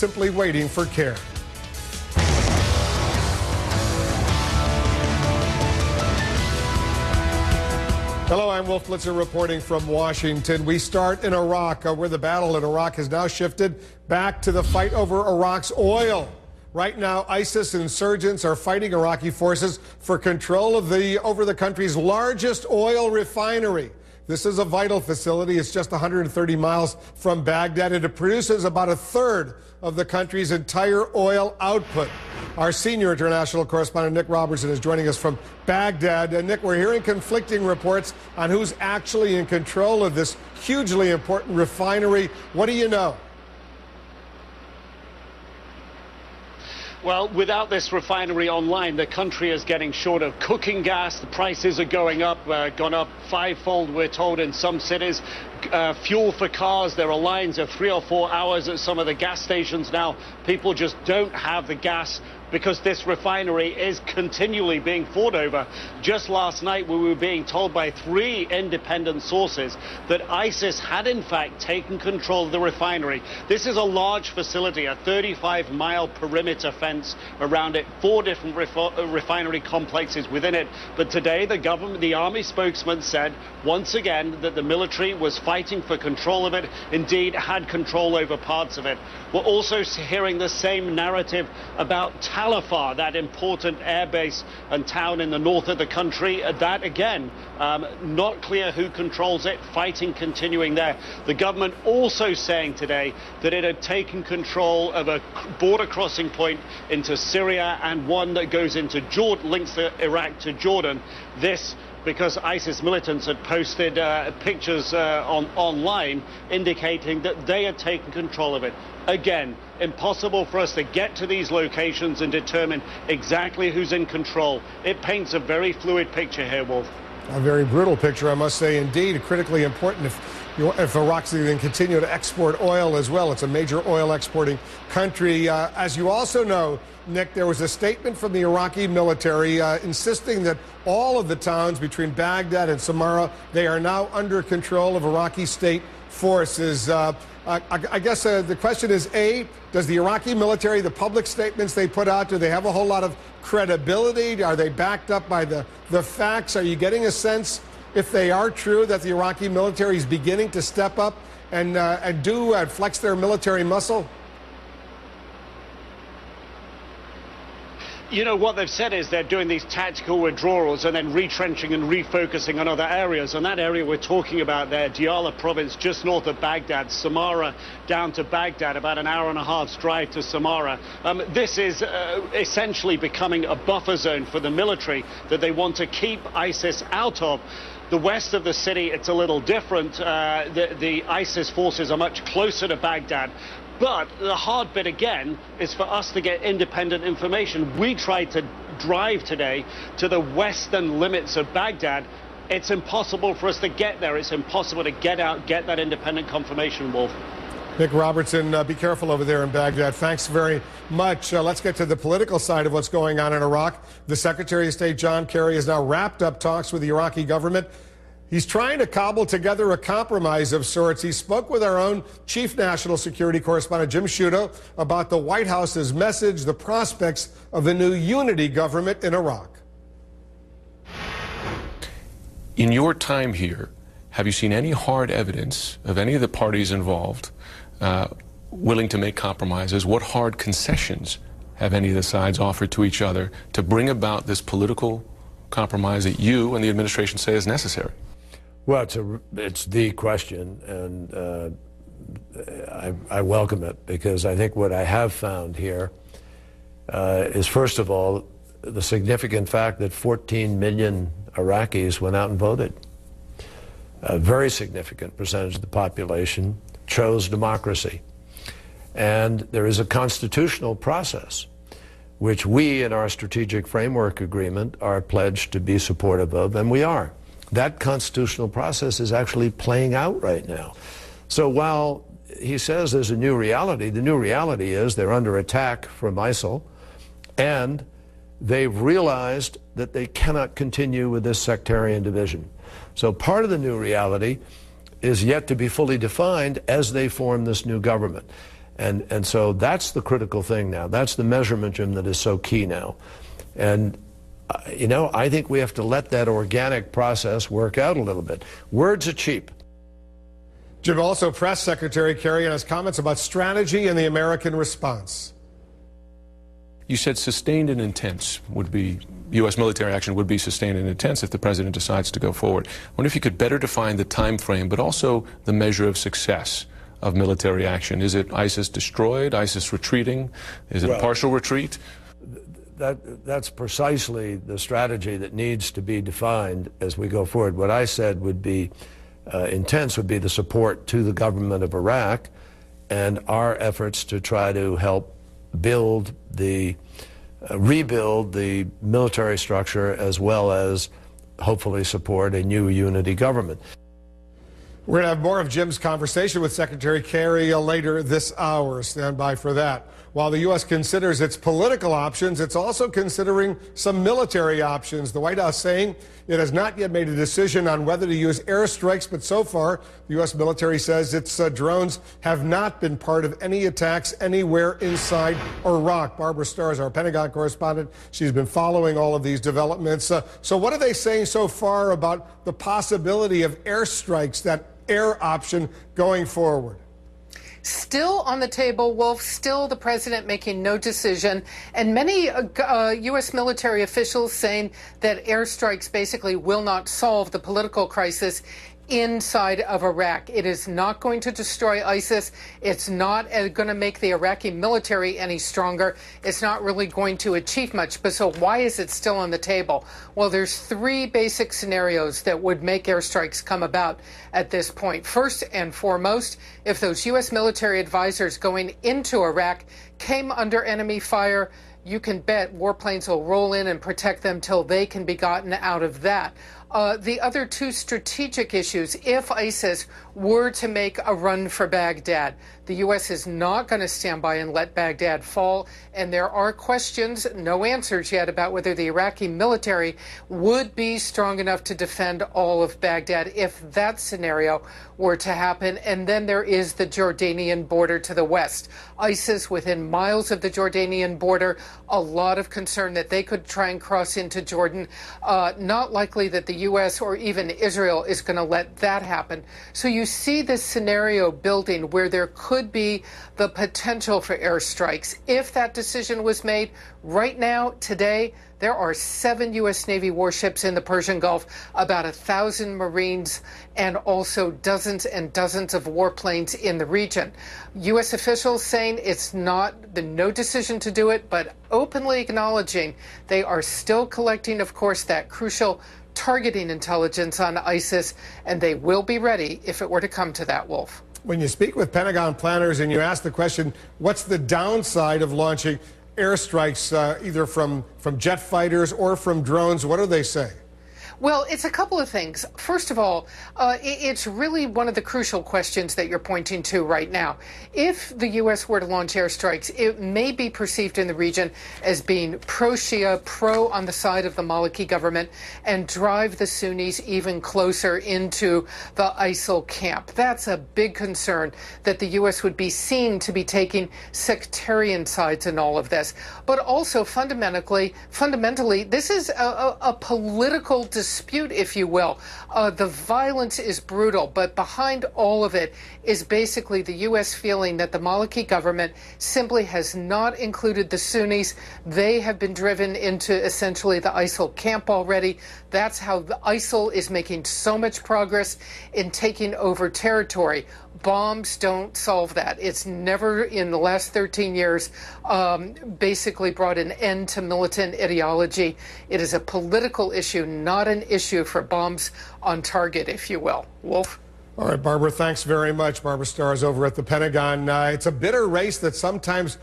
simply waiting for care. Hello, I'm Wolf Blitzer reporting from Washington. We start in Iraq, where the battle in Iraq has now shifted back to the fight over Iraq's oil. Right now, ISIS insurgents are fighting Iraqi forces for control of over the country's largest oil refinery. This is a vital facility. It's just 130 miles from Baghdad, and it produces about a third of the country's entire oil output. Our senior international correspondent, Nick Robertson, is joining us from Baghdad. Nick, we're hearing conflicting reports on who's actually in control of this hugely important refinery. What do you know? Well, without this refinery online, the country is getting short of cooking gas. The prices are going up, gone up fivefold, we're told, in some cities. Fuel for cars, there are lines of 3 or 4 hours at some of the gas stations now. People just don't have the gas because this refinery is continually being fought over. Just last night, we were being told by 3 independent sources that ISIS had in fact taken control of the refinery. This is a large facility, a 35-mile perimeter fence around it, 4 different refinery complexes within it. But today, the army spokesman said once again that the military was fighting for control of it, indeed had control over parts of it. We're also hearing the same narrative about Talafar, that important airbase and town in the north of the country. That again, not clear who controls it, fighting continuing there. The government also saying today that it had taken control of a border crossing point into Syria and one that goes into Jordan, links Iraq to Jordan. This because ISIS militants had posted pictures online indicating that they had taken control of it. Again, impossible for us to get to these locations and determine exactly who's in control. It paints a very fluid picture here, Wolf. A very brutal picture, I must say, indeed. Critically important if Iraq's going to continue to export oil as well. It's a major oil exporting country. As you also know, Nick, there was a statement from the Iraqi military insisting that all of the towns between Baghdad and Samarra, they are now under control of Iraqi state forces. I guess the question is, A, does the Iraqi military, the public statements they put out, do they have a whole lot of credibility? Are they backed up by the facts? Are you getting a sense, if they are true, that the Iraqi military is beginning to step up and flex their military muscle? You know, what they've said is they're doing these tactical withdrawals and then retrenching and refocusing on other areas. And that area we're talking about there, Diyala province, just north of Baghdad, Samarra down to Baghdad, about an hour and a half's drive to Samarra. This is essentially becoming a buffer zone for the military that they want to keep ISIS out of. The west of the city, it's a little different. The ISIS forces are much closer to Baghdad. But the hard bit, again, is for us to get independent information. We tried to drive today to the western limits of Baghdad. It's impossible for us to get there. It's impossible to get out, get that independent confirmation, Wolf. Nick Robertson, be careful over there in Baghdad. Thanks very much. Let's get to the political side of what's going on in Iraq. The Secretary of State, John Kerry, has now wrapped up talks with the Iraqi government. He's trying to cobble together a compromise of sorts. He spoke with our own chief national security correspondent, Jim Sciutto, about the White House's message, the prospects of a new unity government in Iraq. In your time here, have you seen any hard evidence of any of the parties involved willing to make compromises? What hard concessions have any of the sides offered to each other to bring about this political compromise that you and the administration say is necessary? Well, it's the question, and I welcome it, because I think what I have found here is, first of all, the significant fact that 14 million Iraqis went out and voted. A very significant percentage of the population chose democracy. And there is a constitutional process which we, in our strategic framework agreement, are pledged to be supportive of, and we are. That constitutional process is actually playing out right now. So while he says there's a new reality, the new reality is they're under attack from ISIL, and they've realized that they cannot continue with this sectarian division. So part of the new reality is yet to be fully defined as they form this new government. And so that's the critical thing now. That's the measurement, Jim, that is so key now. And, you know, I think we have to let that organic process work out a little bit. Words are cheap. Jim, also Press Secretary Kerry and his comments about strategy and the American response. You said sustained and intense would be, U.S. military action would be sustained and intense if the president decides to go forward. I wonder if you could better define the time frame, but also the measure of success of military action. Is it ISIS destroyed, ISIS retreating? Is it a partial retreat? That's precisely the strategy that needs to be defined as we go forward. What I said would be intense would be the support to the government of Iraq and our efforts to try to help build the, rebuild the military structure, as well as hopefully support a new unity government. We're going to have more of Jim's conversation with Secretary Kerry later this hour. Stand by for that. While the U.S. considers its political options, it's also considering some military options. The White House saying it has not yet made a decision on whether to use airstrikes, but so far, the U.S. military says its drones have not been part of any attacks anywhere inside Iraq. Barbara Starr is our Pentagon correspondent. She's been following all of these developments. So what are they saying so far about the possibility of airstrikes, that air option going forward? Still on the table, Wolf, still the president making no decision, and many U.S. military officials saying that airstrikes basically will not solve the political crisis inside of Iraq. It is not going to destroy ISIS. It's not going to make the Iraqi military any stronger. It's not really going to achieve much. But so why is it still on the table? Well, there's three basic scenarios that would make airstrikes come about at this point. First and foremost, if those U.S. military advisors going into Iraq came under enemy fire, you can bet warplanes will roll in and protect them till they can be gotten out of that. The other two strategic issues, if ISIS were to make a run for Baghdad, the U.S. is not going to stand by and let Baghdad fall. And there are questions, no answers yet, about whether the Iraqi military would be strong enough to defend all of Baghdad if that scenario were to happen. And then there is the Jordanian border to the west. ISIS within miles of the Jordanian border, a lot of concern that they could try and cross into Jordan. Not likely that the U.S. or even Israel is going to let that happen. So you see this scenario building where there could be the potential for airstrikes. If that decision was made right now, today, there are 7 U.S. Navy warships in the Persian Gulf, about 1,000 Marines, and also dozens and dozens of warplanes in the region. U.S. officials saying it's no decision to do it, but openly acknowledging they are still collecting, of course, that crucial targeting intelligence on ISIS, and they will be ready if it were to come to that, Wolf. When you speak with Pentagon planners and you ask the question, what's the downside of launching airstrikes either from jet fighters or from drones, what do they say? Well, it's a couple of things. First of all, it's really one of the crucial questions that you're pointing to right now. If the U.S. were to launch airstrikes, it may be perceived in the region as being pro-Shia, pro on the side of the Maliki government, and drive the Sunnis even closer into the ISIL camp. That's a big concern, that the U.S. would be seen to be taking sectarian sides in all of this. But also, fundamentally, this is a political dispute, if you will. The violence is brutal, but behind all of it is basically the U.S. feeling that the Maliki government simply has not included the Sunnis. They have been driven into essentially the ISIL camp already. That's how the ISIL is making so much progress in taking over territory. Bombs don't solve that. It's never, in the last 13 years, basically brought an end to militant ideology. It is a political issue, not an issue for bombs on target, if you will. Wolf? All right, Barbara, thanks very much. Barbara Starr is over at the Pentagon. It's a bitter race that sometimes